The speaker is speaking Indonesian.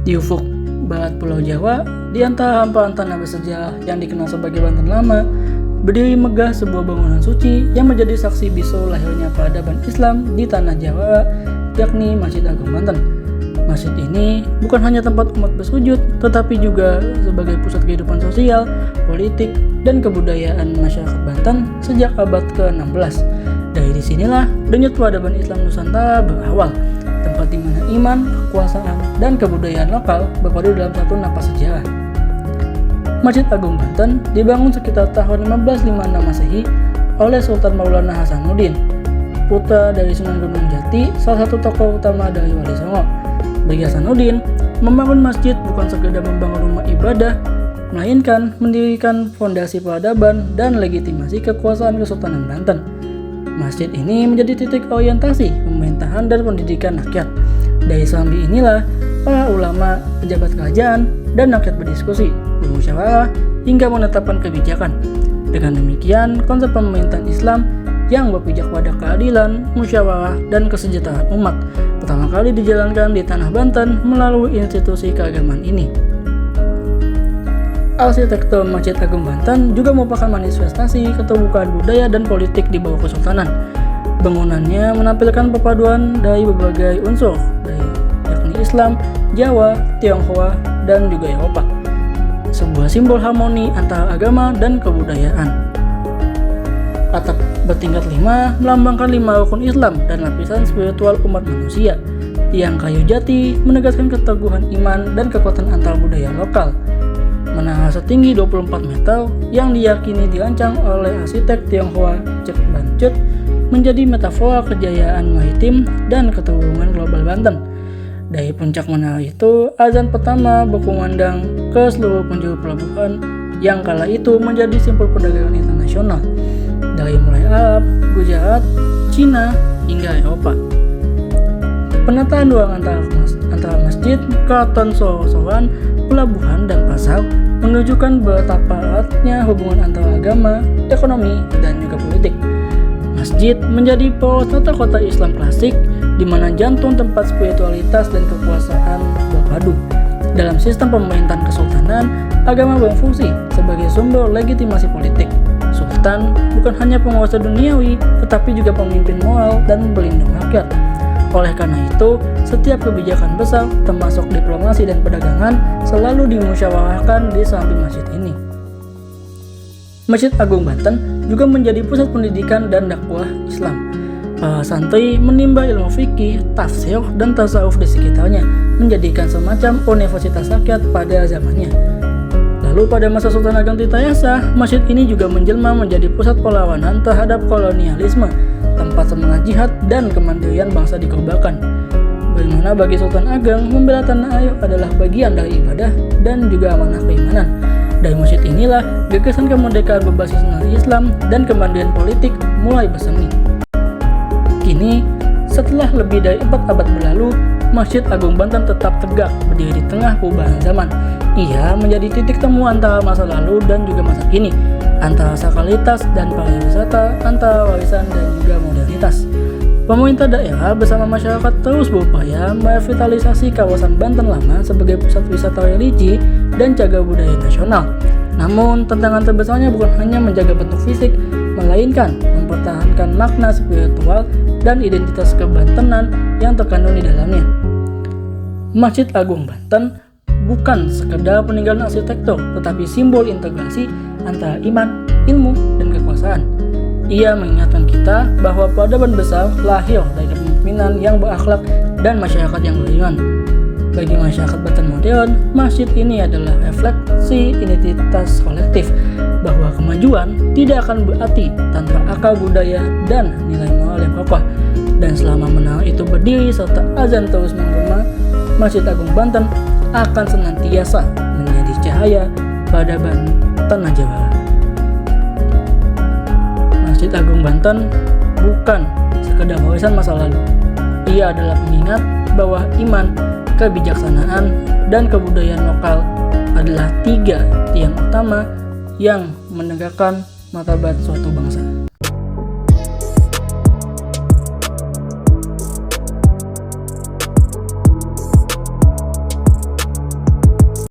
Di ufuk barat Pulau Jawa, di antara hamparan tanah bersejarah yang dikenal sebagai Banten Lama, berdiri megah sebuah bangunan suci yang menjadi saksi bisu lahirnya peradaban Islam di tanah Jawa, yakni Masjid Agung Banten. Masjid ini bukan hanya tempat umat bersujud, tetapi juga sebagai pusat kehidupan sosial, politik, dan kebudayaan masyarakat Banten sejak abad ke-16. Dari disinilah denyut peradaban Islam Nusantara berawal, tempat di mana iman, kekuasaan, dan kebudayaan lokal berpadu dalam satu napas sejarah. Masjid Agung Banten dibangun sekitar tahun 1556 Masehi oleh Sultan Maulana Hasanuddin, putra dari Sunan Gunung Jati, salah satu tokoh utama dari Wali Songo. Bagi Hasanuddin, membangun masjid bukan sekedar membangun rumah ibadah, melainkan mendirikan fondasi peradaban dan legitimasi kekuasaan Kesultanan Banten. Masjid ini menjadi titik orientasi pemerintahan dan pendidikan rakyat. Dari serambi inilah para ulama, pejabat kerajaan, dan rakyat berdiskusi, bermusyawarah, hingga menetapkan kebijakan. Dengan demikian, konsep pemerintahan Islam yang berpijak pada keadilan, musyawarah, dan kesejahteraan umat pertama kali dijalankan di tanah Banten melalui institusi keagamaan ini. Arsitektur Masjid Agung Banten juga merupakan manifestasi keterbukaan budaya dan politik di bawah kesultanan. Bangunannya menampilkan perpaduan dari berbagai unsur, yakni Islam, Jawa, Tionghoa, dan juga Eropa. Sebuah simbol harmoni antara agama dan kebudayaan. Atap bertingkat 5 melambangkan 5 rukun Islam dan lapisan spiritual umat manusia. Tiang kayu jati menegaskan keteguhan iman dan kekuatan antar budaya lokal. Menara setinggi 24 meter yang diyakini dirancang oleh arsitek Tionghoa Cek Bancut menjadi metafora kejayaan maritim dan keterhubungan global Banten. Dari puncak menara itu, azan pertama berkumandang ke seluruh penjuru pelabuhan yang kala itu menjadi simbol perdagangan internasional, dari mulai Arab, Gujarat, Cina, hingga Eropa. Penataan ruang antara masjid, keraton Sorosowan, pelabuhan, dan pasar menunjukkan betapa eratnya hubungan antara agama, ekonomi, dan juga politik. Masjid menjadi poros tata kota Islam klasik, di mana jantung tempat spiritualitas dan kekuasaan berpadu. Dalam sistem pemerintahan kesultanan, agama berfungsi sebagai sumber legitimasi politik. Sultan bukan hanya penguasa duniawi, tetapi juga pemimpin moral dan pelindung rakyat. Oleh karena itu, setiap kebijakan besar, termasuk diplomasi dan perdagangan, selalu dimusyawarahkan di samping masjid ini. Masjid Agung Banten juga menjadi pusat pendidikan dan dakwah Islam. Para santri menimba ilmu fikih, tafsir, dan tasawuf di sekitarnya, menjadikan semacam universitas rakyat pada zamannya. Lalu pada masa Sultan Ageng Tirtayasa, masjid ini juga menjelma menjadi pusat perlawanan terhadap kolonialisme, tempat semangat jihad dan kemandirian bangsa dikorbankan. Bagaimana bagi Sultan Ageng, membela tanah air adalah bagian dari ibadah dan juga amanah keimanan. Dari masjid inilah gagasan kemerdekaan berbasis nilai Islam dan kemandirian politik mulai bersemi. Kini, setelah lebih dari 4 abad berlalu, Masjid Agung Banten tetap tegak berdiri di tengah perubahan zaman. Ia menjadi titik temu antara masa lalu dan juga masa kini, antara sakralitas dan pariwisata, antara warisan dan juga modernitas. Pemerintah daerah bersama masyarakat terus berupaya merevitalisasi kawasan Banten Lama sebagai pusat wisata religi dan cagar budaya nasional. Namun, tantangan terbesarnya bukan hanya menjaga bentuk fisik, melainkan mempertahankan makna spiritual dan identitas kebantenan yang terkandung di dalamnya. Masjid Agung Banten bukan sekedar peninggalan arsitektur, tetapi simbol integrasi antara iman, ilmu, dan kekuasaan. Ia mengingatkan kita bahwa peradaban besar lahir dari kepemimpinan yang berakhlak dan masyarakat yang beriman. Bagi masyarakat Banten modern, masjid ini adalah refleksi identitas kolektif, bahwa kemajuan tidak akan berarti tanpa akar budaya dan nilai moral yang kokoh. Dan selama menara itu berdiri serta azan terus menggema, Masjid Agung Banten akan senantiasa menjadi cahaya peradaban tanah Jawa. Masjid Agung Banten bukan sekedar warisan masa lalu. Ia adalah pengingat bahwa iman, kebijaksanaan, dan kebudayaan lokal adalah 3 tiang utama yang menegakkan martabat suatu bangsa.